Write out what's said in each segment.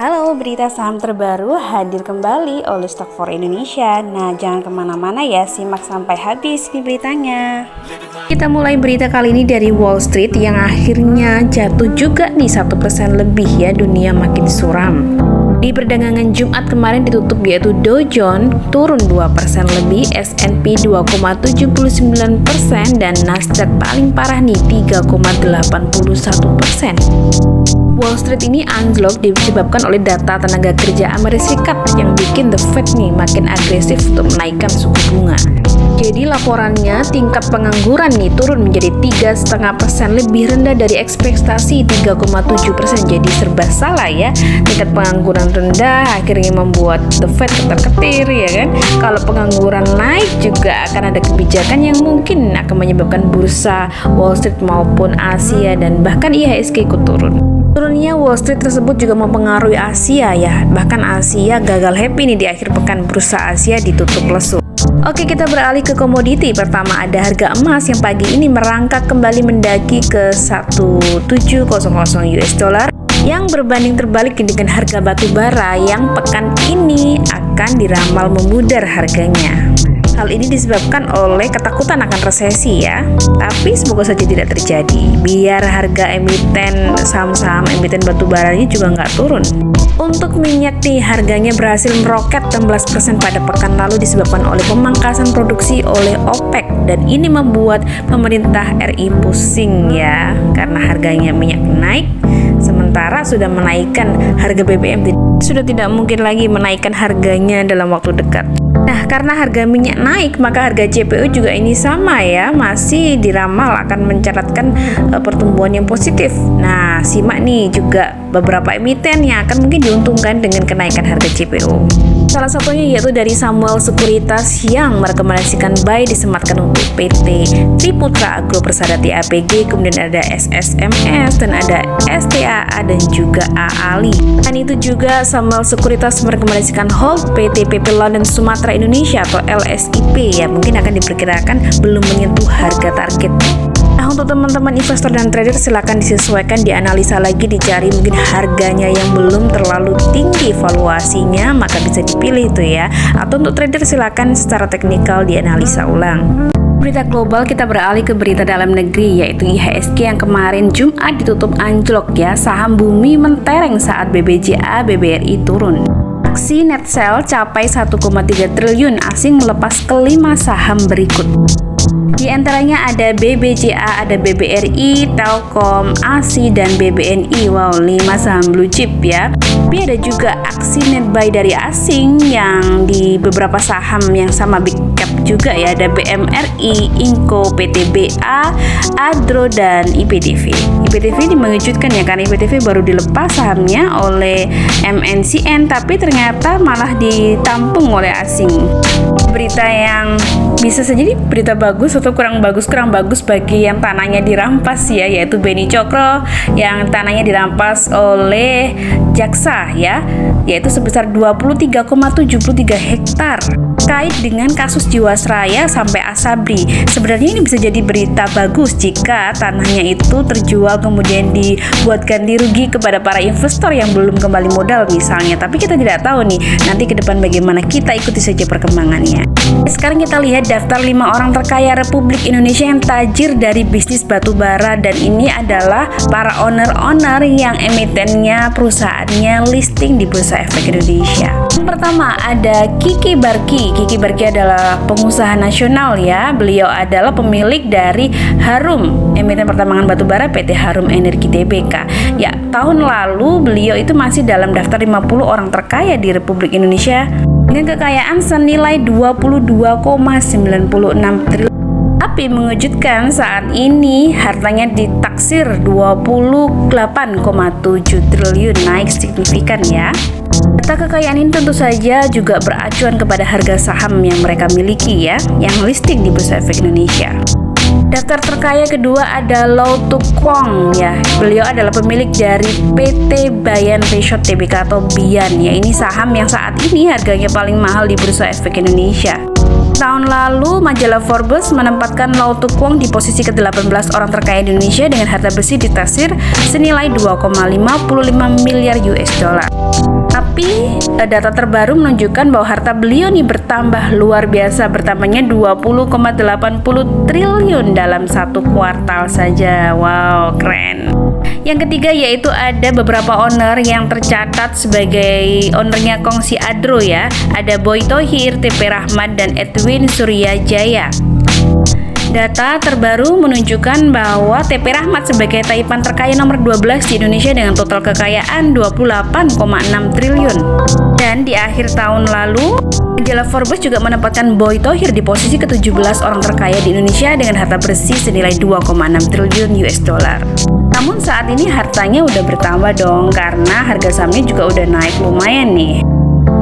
Halo, berita saham terbaru hadir kembali oleh Stock for Indonesia. Nah, jangan kemana-mana ya, simak sampai habis nih beritanya. Kita mulai berita kali ini dari Wall Street yang akhirnya jatuh juga nih 1% lebih ya, dunia makin suram. Di perdagangan Jumat kemarin ditutup yaitu Dow Jones turun 2% lebih, S&P 2,79% dan Nasdaq paling parah nih 3,81%. Wall Street ini anjlok disebabkan oleh data tenaga kerja Amerika Serikat yang bikin The Fed nih makin agresif untuk menaikkan suku bunga. Jadi laporannya tingkat pengangguran nih turun menjadi 3,5%, lebih rendah dari ekspektasi 3,7%. Jadi serba salah ya, tingkat pengangguran rendah akhirnya membuat The Fed ketar-ketir ya kan. Kalau pengangguran naik juga akan ada kebijakan yang mungkin akan menyebabkan bursa Wall Street maupun Asia dan bahkan IHSG ikut turun. Turunnya Wall Street tersebut juga mempengaruhi Asia ya, bahkan Asia gagal happy nih di akhir pekan, bursa Asia ditutup lesu. Oke, kita beralih ke komoditi. Pertama ada harga emas yang pagi ini merangkak kembali mendaki ke 1700 US dollar yang berbanding terbalik dengan harga batu bara yang pekan ini akan diramal memudar harganya. Hal ini disebabkan oleh ketakutan akan resesi ya, tapi semoga saja tidak terjadi, biar harga emiten saham-saham emiten batubara ini juga nggak turun. Untuk minyak nih, harganya berhasil meroket 16% pada pekan lalu disebabkan oleh pemangkasan produksi oleh OPEC, dan ini membuat pemerintah RI pusing ya, karena harganya minyak naik, sementara sudah menaikkan harga BBM, sudah tidak mungkin lagi menaikkan harganya dalam waktu dekat. Nah, karena harga minyak naik, maka harga CPO juga ini sama ya, masih diramal akan mencatatkan pertumbuhan yang positif. Nah, simak nih juga beberapa emiten yang akan mungkin diuntungkan dengan kenaikan harga CPO. Salah satunya yaitu dari Samuel Sekuritas yang merekomendasikan buy disematkan untuk PT Triputra Agro Persadati APG, kemudian ada SSMS dan ada STAA dan juga AALI. Dan itu juga Samuel Sekuritas merekomendasikan hold PT PP London Sumatera Indonesia atau LSIP ya, mungkin akan diperkirakan belum menyentuh harga target. Nah, untuk teman-teman investor dan trader silakan disesuaikan, dianalisa lagi, dicari mungkin harganya yang belum terlalu tinggi valuasinya, maka bisa dipilih itu ya. Atau untuk trader silakan secara teknikal dianalisa ulang. Berita global, kita beralih ke berita dalam negeri yaitu IHSG yang kemarin Jumat ditutup anjlok ya. Saham bumi mentereng saat BBJA BBRI turun. Aksi net sell capai 1,3 triliun, asing melepas kelima saham berikut. Di antaranya ada BBJA, ada BBRI, Telkom, ASI, dan BBNI. Wow, 5 saham blue chip ya. Tapi ada juga aksi net buy dari asing yang di beberapa saham yang sama big cap juga ya. Ada BMRI, Inco, PTBA, Adro, dan IPTV. IPTV ini mengejutkan ya, karena IPTV baru dilepas sahamnya oleh MNCN, tapi ternyata malah ditampung oleh asing. Berita yang bisa saja jadi berita bagus atau kurang bagus bagi yang tanahnya dirampas ya, yaitu Beni Cokro yang tanahnya dirampas oleh jaksa ya, yaitu sebesar 23,73 hektar terkait dengan kasus Jiwasraya sampai Asabri. Sebenarnya ini bisa jadi berita bagus jika tanahnya itu terjual kemudian dibuat ganti rugi kepada para investor yang belum kembali modal misalnya, tapi kita tidak tahu nih nanti ke depan bagaimana, kita ikuti saja perkembangannya. Sekarang kita lihat daftar 5 orang terkaya Republik Indonesia yang tajir dari bisnis batubara, dan ini adalah para owner-owner yang emitennya perusahaannya listing di Bursa Efek Indonesia. Yang pertama ada Kiki Barki. Kiki Barki adalah pengusaha nasional ya. Beliau adalah pemilik dari Harum, emiten pertambangan batubara PT Harum Energi Tbk. Ya, tahun lalu beliau itu masih dalam daftar 50 orang terkaya di Republik Indonesia dengan kekayaan senilai 22,96 triliun. Tapi mengejutkan saat ini hartanya ditaksir 28,7 triliun, naik signifikan ya. Data kekayaan ini tentu saja juga beracuan kepada harga saham yang mereka miliki ya, yang listing di Bursa Efek Indonesia. Daftar terkaya kedua ada Lau Tuk Kwong ya. Beliau adalah pemilik dari PT Bayan Resort Tbk atau Bian ya. Ini saham yang saat ini harganya paling mahal di Bursa Efek Indonesia. Tahun lalu, majalah Forbes menempatkan Lau Tu Kwong di posisi ke-18 orang terkaya di Indonesia dengan harta bersih di tasir senilai 2,55 miliar US dollar. Tapi data terbaru menunjukkan bahwa harta beliau nih bertambah luar biasa, bertambahnya 20,80 triliun dalam satu kuartal saja. Wow, keren. Yang ketiga yaitu ada beberapa owner yang tercatat sebagai ownernya Kongsi Adro ya. Ada Boy Thohir, TP Rahmat, dan Edwin Suryajaya. Data terbaru menunjukkan bahwa TP Rahmat sebagai Taipan terkaya nomor 12 di Indonesia dengan total kekayaan 28,6 triliun. Dan di akhir tahun lalu, majalah Forbes juga menempatkan Boy Thohir di posisi ke-17 orang terkaya di Indonesia dengan harta bersih senilai 2,6 triliun US dollar. Namun saat ini hartanya udah bertambah dong karena harga sahamnya juga udah naik lumayan nih.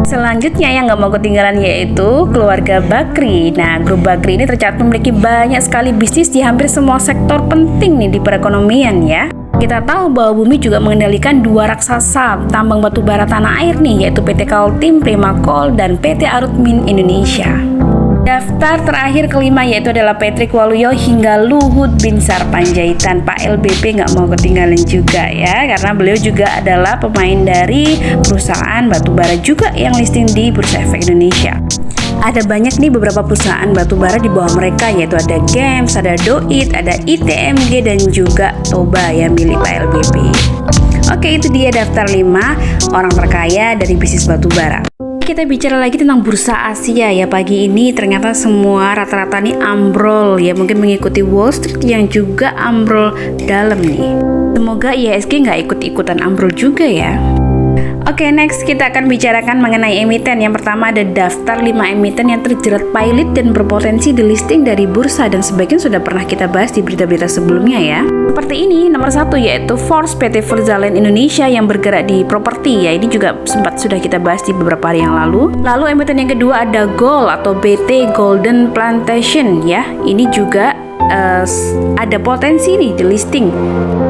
Selanjutnya yang nggak mau ketinggalan yaitu keluarga Bakri. Nah, grup Bakri ini tercatat memiliki banyak sekali bisnis di hampir semua sektor penting nih di perekonomian ya. Kita tahu bahwa Bumi juga mengendalikan dua raksasa tambang batu bara tanah air nih, yaitu PT Kaltim Primakol dan PT Arutmin Indonesia. Daftar terakhir kelima yaitu adalah Patrick Waluyo hingga Luhut Binsar Panjaitan. Pak LBP nggak mau ketinggalan juga ya, karena beliau juga adalah pemain dari perusahaan batubara juga yang listing di Bursa Efek Indonesia. Ada banyak nih beberapa perusahaan batubara di bawah mereka, yaitu ada GEMS, ada Doit, ada ITMG, dan juga Toba yang milik Pak LBP. Oke, itu dia daftar 5 orang terkaya dari bisnis batubara. Kita bicara lagi tentang bursa Asia ya. Pagi ini ternyata semua rata-rata nih ambrol ya, mungkin mengikuti Wall Street yang juga ambrol dalam nih. Semoga IHSG nggak ikut-ikutan ambrol juga ya. Oke, next kita akan bicarakan mengenai emiten. Yang pertama ada daftar 5 emiten yang terjerat pilot dan berpotensi delisting dari bursa, dan sebagian sudah pernah kita bahas di berita-berita sebelumnya ya. Seperti ini, nomor 1 yaitu Force PT Firzaland Indonesia yang bergerak di properti ya. Ini juga sempat sudah kita bahas di beberapa hari yang lalu. Lalu emiten yang kedua ada Gold atau BT Golden Plantation ya. Ini juga ada potensi nih di listing.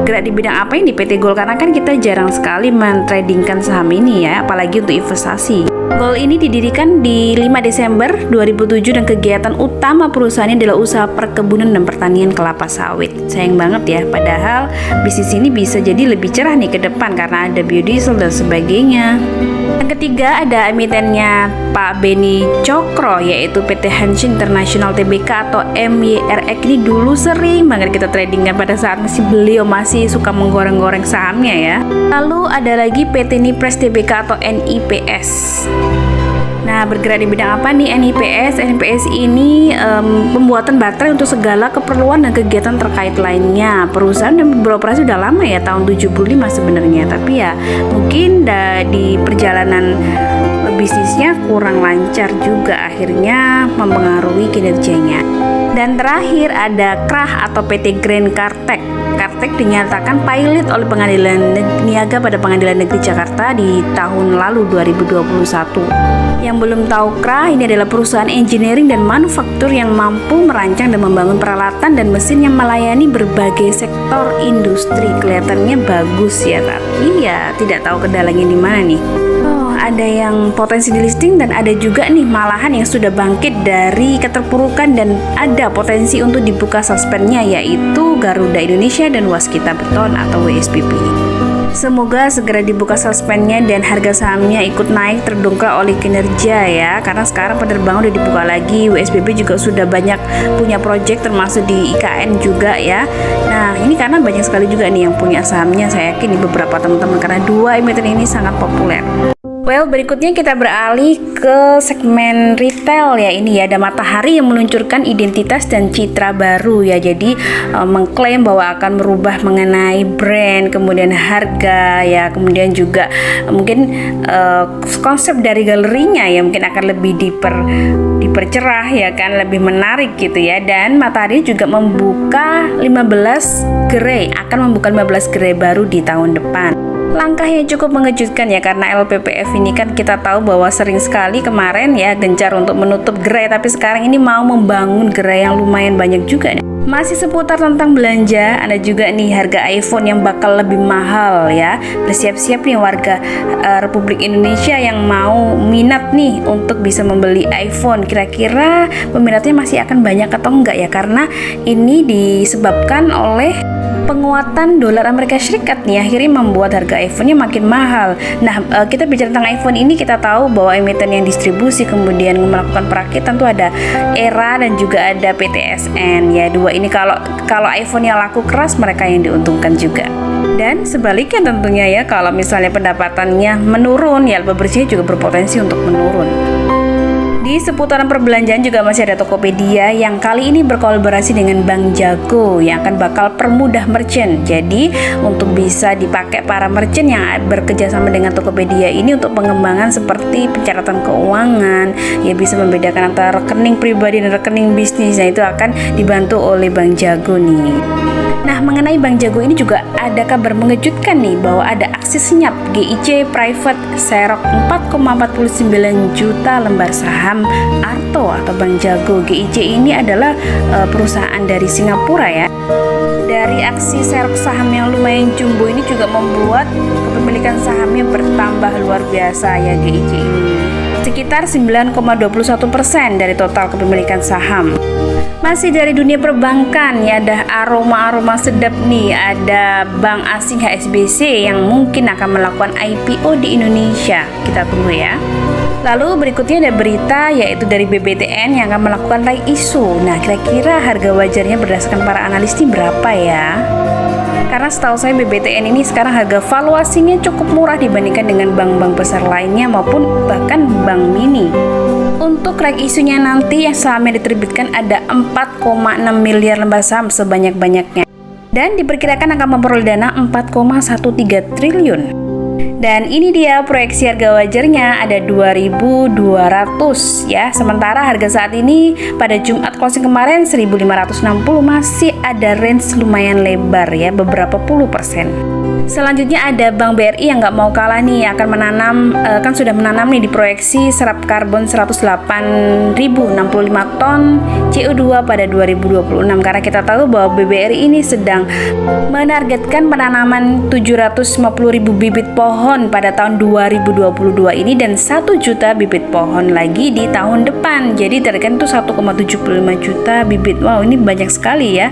Gerak di bidang apa ini PT Gold? Karena kan kita jarang sekali mentradingkan saham ini ya, apalagi untuk investasi. Gold ini didirikan di 5 Desember 2007 dan kegiatan utama perusahaannya adalah usaha perkebunan dan pertanian kelapa sawit. Sayang banget ya, padahal bisnis ini bisa jadi lebih cerah nih ke depan karena ada biodiesel dan sebagainya. Yang ketiga ada emitennya Pak Beni Cokro yaitu PT Hanshin International Tbk atau MYRX. Ini dulu sering banget kita tradingkan pada saat beliau masih suka menggoreng-goreng sahamnya ya. Lalu ada lagi PT Nipres Tbk atau NIPS. Nah, bergerak di bidang apa nih NIPS? NIPS ini pembuatan baterai untuk segala keperluan dan kegiatan terkait lainnya. Perusahaan yang beroperasi udah lama ya, tahun 75 sebenarnya. Tapi ya mungkin di perjalanan bisnisnya kurang lancar juga, akhirnya mempengaruhi kinerjanya. Dan terakhir ada KRAH atau PT Grand Kartek. Kartek dinyatakan pilot oleh Pengadilan Niaga pada Pengadilan Negeri Jakarta di tahun lalu 2021. Yang belum tahu KRAH ini adalah perusahaan engineering dan manufaktur yang mampu merancang dan membangun peralatan dan mesin yang melayani berbagai sektor industri. Kelihatannya bagus ya, tapi ya tidak tahu kendalanya di mana nih. Ada yang potensi di listing dan ada juga nih malahan yang sudah bangkit dari keterpurukan dan ada potensi untuk dibuka suspendnya, yaitu Garuda Indonesia dan Waskita Beton atau WSBP. Semoga segera dibuka suspendnya dan harga sahamnya ikut naik terdongkrak oleh kinerja ya, karena sekarang penerbangan udah dibuka lagi. WSBP juga sudah banyak punya project termasuk di IKN juga ya. Nah, ini karena banyak sekali juga nih yang punya sahamnya, saya yakin nih beberapa teman-teman, karena dua emiten ini sangat populer. Well, berikutnya kita beralih ke segmen retail ya. Ini ya, ada Matahari yang meluncurkan identitas dan citra baru ya. Jadi mengklaim bahwa akan merubah mengenai brand, kemudian harga ya, kemudian juga mungkin konsep dari galerinya ya mungkin akan lebih dipercerah ya kan, lebih menarik gitu ya. Dan Matahari juga membuka 15 gerai baru di tahun depan. Langkahnya cukup mengejutkan ya, karena LPPF ini kan kita tahu bahwa sering sekali kemarin ya gencar untuk menutup gerai, tapi sekarang ini mau membangun gerai yang lumayan banyak juga nih. Masih seputar tentang belanja, ada juga nih harga iPhone yang bakal lebih mahal ya. Bersiap-siap nih warga Republik Indonesia yang mau minat nih untuk bisa membeli iPhone. Kira-kira peminatnya masih akan banyak atau enggak ya? Karena ini disebabkan oleh penguatan dolar Amerika Serikat nih, akhirnya membuat harga iPhone-nya makin mahal. Nah, kita bicara tentang iPhone ini, kita tahu bahwa emiten yang distribusi kemudian melakukan perakitan tuh ada Era dan juga ada PTSN ya. Dua ini kalau iPhone yang laku keras, mereka yang diuntungkan juga. Dan sebaliknya tentunya ya, kalau misalnya pendapatannya menurun ya, laba bersihnya juga berpotensi untuk menurun. Di seputaran perbelanjaan juga masih ada Tokopedia yang kali ini berkolaborasi dengan Bank Jago yang akan bakal permudah merchant. Jadi untuk bisa dipakai para merchant yang bekerja sama dengan Tokopedia ini untuk pengembangan seperti pencatatan keuangan, ya bisa membedakan antara rekening pribadi dan rekening bisnis. Nah, itu akan dibantu oleh Bank Jago nih. Nah, mengenai Bank Jago ini juga ada kabar mengejutkan nih, bahwa ada aksi senyap GIC Private serok 4,49 juta lembar saham Arto atau Bank Jago. GIC ini adalah perusahaan dari Singapura ya. Dari aksi serok saham yang lumayan jumbo ini juga membuat kepemilikan sahamnya bertambah luar biasa ya GIC ini. Sekitar 9,21% dari total kepemilikan saham. Masih dari dunia perbankan ya, ada aroma-aroma sedap nih, ada bank asing HSBC yang mungkin akan melakukan IPO di Indonesia. Kita tunggu ya. Lalu berikutnya ada berita yaitu dari BBTN yang akan melakukan right issue. Nah, kira-kira harga wajarnya berdasarkan para analis ini berapa ya? Karena setahu saya BBTN ini sekarang harga valuasinya cukup murah dibandingkan dengan bank-bank besar lainnya maupun bahkan bank mini. Untuk right issue-nya nanti yang sahamnya diterbitkan ada 4,6 miliar lembar saham sebanyak-banyaknya. Dan diperkirakan akan memperoleh dana 4,13 triliun. Dan ini dia proyeksi harga wajarnya ada 2.200 ya. Sementara harga saat ini pada Jumat closing kemarin 1.560, masih ada range lumayan lebar ya, beberapa puluh persen. Selanjutnya ada Bank BRI yang nggak mau kalah nih, akan menanam kan sudah menanam nih di proyeksi serap karbon 108.065 ton CO2 pada 2026, karena kita tahu bahwa BBRI ini sedang menargetkan penanaman 750.000 bibit pohon pada tahun 2022 ini dan 1 juta bibit pohon lagi di tahun depan. Jadi targetkan itu 1,75 juta bibit. Wow, ini banyak sekali ya.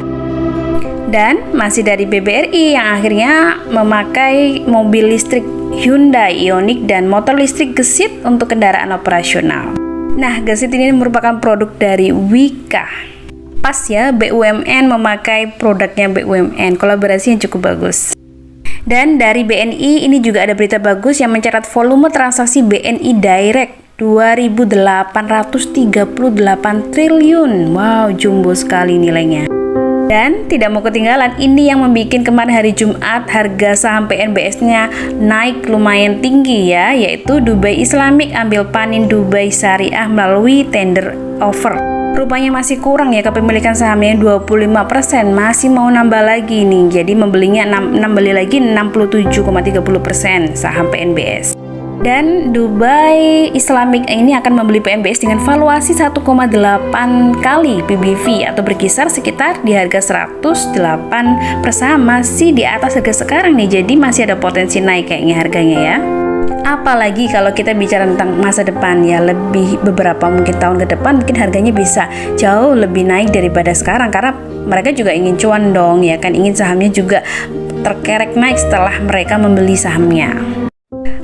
Dan masih dari BBRI yang akhirnya memakai mobil listrik Hyundai Ioniq dan motor listrik Gesit untuk kendaraan operasional. Nah, Gesit ini merupakan produk dari Wika. Pas ya, BUMN memakai produknya BUMN, kolaborasinya cukup bagus. Dan dari BNI ini juga ada berita bagus yang mencatat volume transaksi BNI Direct 2.838 triliun. Wow, jumbo sekali nilainya. Dan tidak mau ketinggalan, ini yang membuat kemarin hari Jumat harga saham PNBS-nya naik lumayan tinggi ya, yaitu Dubai Islamic ambil panin Dubai Syariah melalui tender offer. Rupanya masih kurang ya kepemilikan sahamnya 25%, masih mau nambah lagi nih. Jadi membeli lagi 67,30% saham PNBS. Dan Dubai Islamic ini akan membeli PNBS dengan valuasi 1,8 kali PBV atau berkisar sekitar di harga 108 per saham, masih di atas harga sekarang nih. Jadi masih ada potensi naik kayaknya harganya ya. Apalagi kalau kita bicara tentang masa depan ya, lebih beberapa mungkin tahun ke depan mungkin harganya bisa jauh lebih naik daripada sekarang, karena mereka juga ingin cuan dong ya kan, ingin sahamnya juga terkerek naik setelah mereka membeli sahamnya.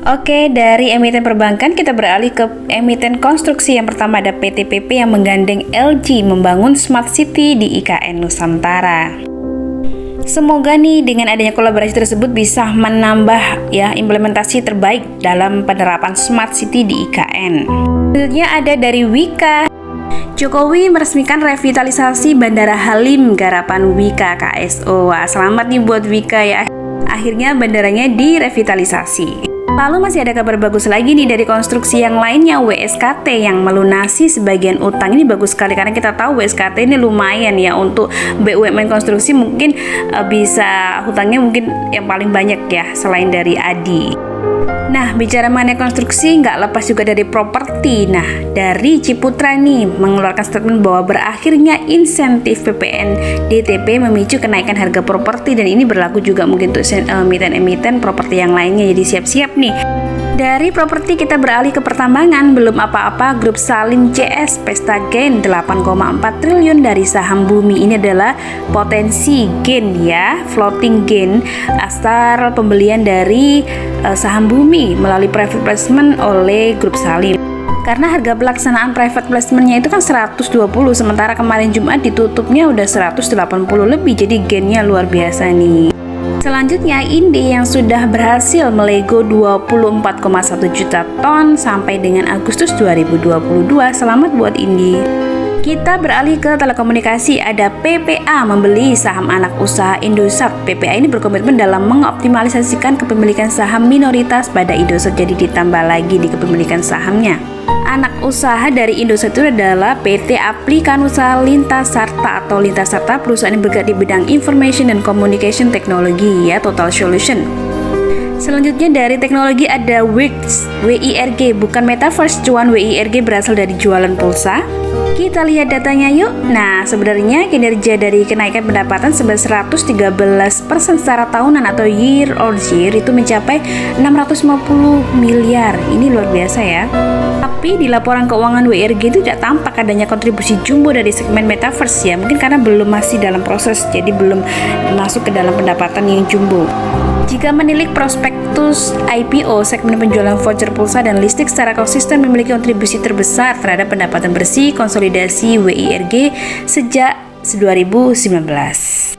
Oke, dari emiten perbankan kita beralih ke emiten konstruksi. Yang pertama ada PT PP yang menggandeng LG membangun Smart City di IKN Nusantara. Semoga nih dengan adanya kolaborasi tersebut bisa menambah ya implementasi terbaik dalam penerapan Smart City di IKN. Selanjutnya ada dari Wika. Jokowi meresmikan revitalisasi Bandara Halim garapan Wika KSO. Wah, selamat nih buat Wika ya. Akhirnya bandaranya direvitalisasi. Lalu masih ada kabar bagus lagi nih dari konstruksi yang lainnya, WSKT yang melunasi sebagian utang. Ini bagus sekali karena kita tahu WSKT ini lumayan ya untuk BUMN konstruksi, mungkin bisa hutangnya mungkin yang paling banyak ya selain dari ADI. Nah, bicara mengenai konstruksi nggak lepas juga dari properti. Nah, dari Ciputra nih mengeluarkan statement bahwa berakhirnya insentif PPN DTP memicu kenaikan harga properti, dan ini berlaku juga mungkin untuk emiten-emiten properti yang lainnya. Jadi siap-siap nih. Dari properti kita beralih ke pertambangan. Belum apa-apa, grup Salim CS pesta gain 8,4 triliun dari saham Bumi. Ini adalah potensi gain ya, floating gain asal pembelian dari saham Bumi melalui private placement oleh grup Salim. Karena harga pelaksanaan private placement-nya itu kan 120, sementara kemarin Jumat ditutupnya udah 180 lebih, jadi gainnya luar biasa nih. Selanjutnya, Inde yang sudah berhasil melego 24,1 juta ton sampai dengan Agustus 2022. Selamat buat Inde. Kita beralih ke telekomunikasi. Ada PPA membeli saham anak usaha Indosat. PPA ini berkomitmen dalam mengoptimalisasikan kepemilikan saham minoritas pada Indosat, jadi ditambah lagi di kepemilikan sahamnya. Anak usaha dari Indosat itu adalah PT Aplikan Usaha Lintasarta atau Lintasarta, perusahaan yang bergerak di bidang Information dan Communication Technology ya, Total Solution. Selanjutnya dari teknologi ada WIRG, bukan Metaverse, cuan WIRG berasal dari jualan pulsa. Kita lihat datanya yuk. Nah, sebenarnya kinerja dari kenaikan pendapatan sebesar 113% secara tahunan atau year on year itu mencapai 650 miliar. Ini luar biasa ya. Tapi di laporan keuangan WIRG itu tidak tampak adanya kontribusi jumbo dari segmen Metaverse ya. Mungkin karena belum masih dalam proses, jadi belum masuk ke dalam pendapatan yang jumbo. Jika menilik prospektus IPO, segmen penjualan voucher pulsa dan listrik secara konsisten memiliki kontribusi terbesar terhadap pendapatan bersih konsolidasi WIRG sejak 2019.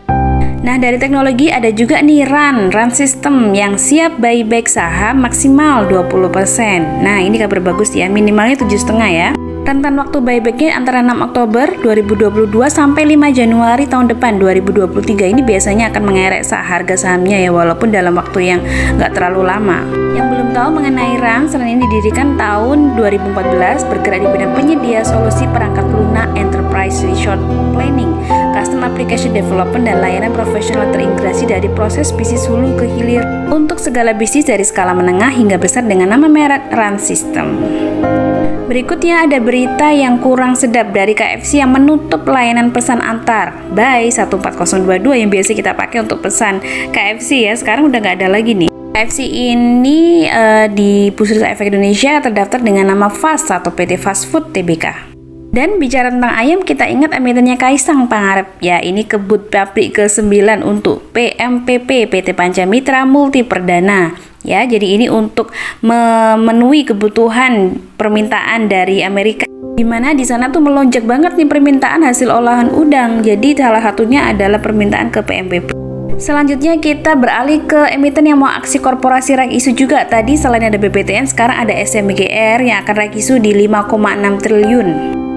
Nah, dari teknologi ada juga nih RAN System yang siap buyback saham maksimal 20%. Nah, ini kabar bagus ya, minimalnya 7,5 ya. Rentan waktu buybacknya antara 6 Oktober 2022 sampai 5 Januari tahun depan 2023. Ini biasanya akan mengerek harga sahamnya ya, walaupun dalam waktu yang nggak terlalu lama. Yang belum tahu mengenai RAN, selain ini didirikan tahun 2014, bergerak di bidang penyedia solusi perangkat lunak enterprise resource planning, custom application development, dan layanan profesional terintegrasi dari proses bisnis hulu ke hilir untuk segala bisnis dari skala menengah hingga besar dengan nama merek RAN System. Berikutnya ada berita yang kurang sedap dari KFC yang menutup layanan pesan antar by 14022 yang biasa kita pakai untuk pesan KFC ya, sekarang udah nggak ada lagi nih. KFC ini di Bursa Efek Indonesia terdaftar dengan nama FAST atau PT Fast Food Tbk. Dan bicara tentang ayam, kita ingat emitennya Kaisang Pangarep ya, ini kebut pabrik ke-9 untuk PMPP PT Pancamitra Multi Perdana. Ya, jadi ini untuk memenuhi kebutuhan permintaan dari Amerika, di mana di sana tuh melonjak banget nih permintaan hasil olahan udang. Jadi salah satunya adalah permintaan ke PMPP. Selanjutnya kita beralih ke emiten yang mau aksi korporasi right issue juga. Tadi selain ada BPTN, sekarang ada SMGR yang akan right issue di 5,6 triliun.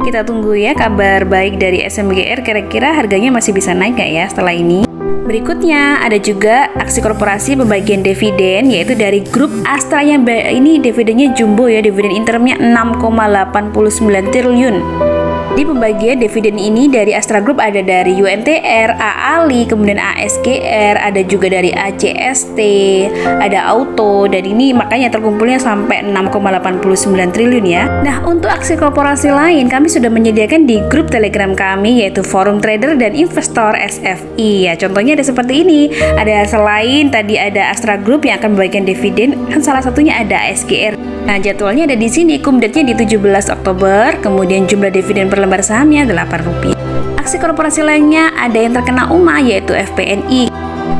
Kita tunggu ya kabar baik dari SMGR, kira-kira harganya masih bisa naik gak ya setelah ini. Berikutnya ada juga aksi korporasi pembagian dividen, yaitu dari grup Astra yang ini dividennya jumbo ya, dividen interimnya 6,89 triliun. Di pembagian dividen ini dari Astra Group ada dari UMTR, AALI, kemudian ASGR, ada juga dari ACST, ada Auto, dan ini makanya terkumpulnya sampai 6,89 triliun ya. Nah, untuk aksi korporasi lain kami sudah menyediakan di grup Telegram kami, yaitu Forum Trader dan Investor SFI ya. Contohnya ada seperti ini. Ada selain tadi ada Astra Group yang akan membagikan dividen, kan salah satunya ada ASGR. Nah, jadwalnya ada di sini, cum date-nya di 17 Oktober, kemudian jumlah dividen per lembar sahamnya Rp8. Aksi korporasi lainnya ada yang terkena UMA, yaitu FPNI.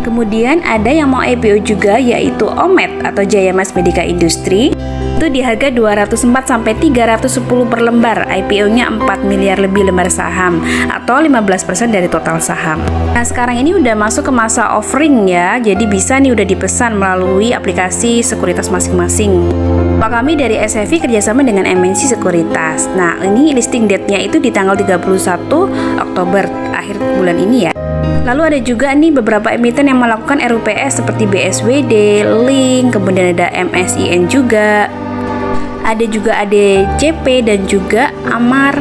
Kemudian ada yang mau IPO juga, yaitu OMED atau Jaya Mas Medica Industri. Itu di harga 204 sampai 310 per lembar. IPO-nya 4 miliar lebih lembar saham atau 15% dari total saham. Nah, sekarang ini udah masuk ke masa offering ya. Jadi bisa nih udah dipesan melalui aplikasi sekuritas masing-masing. Pak kami dari SFI kerjasama dengan MNC Sekuritas. Nah, ini listing date-nya itu di tanggal 31 Oktober akhir bulan ini ya. Lalu ada juga nih beberapa emiten yang melakukan RUPS seperti BSWD, Link, kemudian ada MSIN juga. Ada juga ADCP dan juga Amar.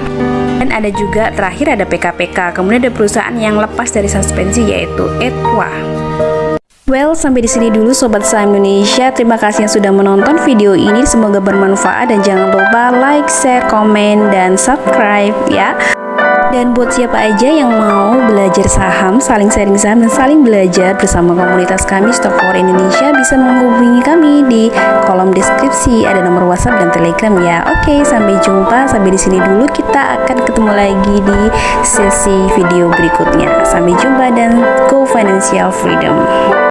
Dan ada juga terakhir ada PKPK. Kemudian ada perusahaan yang lepas dari suspensi yaitu Etwa. Well, sampai di sini dulu Sobat Saham Indonesia. Terima kasih yang sudah menonton video ini. Semoga bermanfaat dan jangan lupa like, share, komen, dan subscribe ya. Dan buat siapa aja yang mau belajar saham, saling sharing saham dan saling belajar bersama komunitas kami Stock for Indonesia, bisa menghubungi kami di kolom deskripsi, ada nomor WhatsApp dan Telegram ya. Oke, sampai jumpa. Sampai di sini dulu, kita akan ketemu lagi di sesi video berikutnya. Sampai jumpa dan go financial freedom.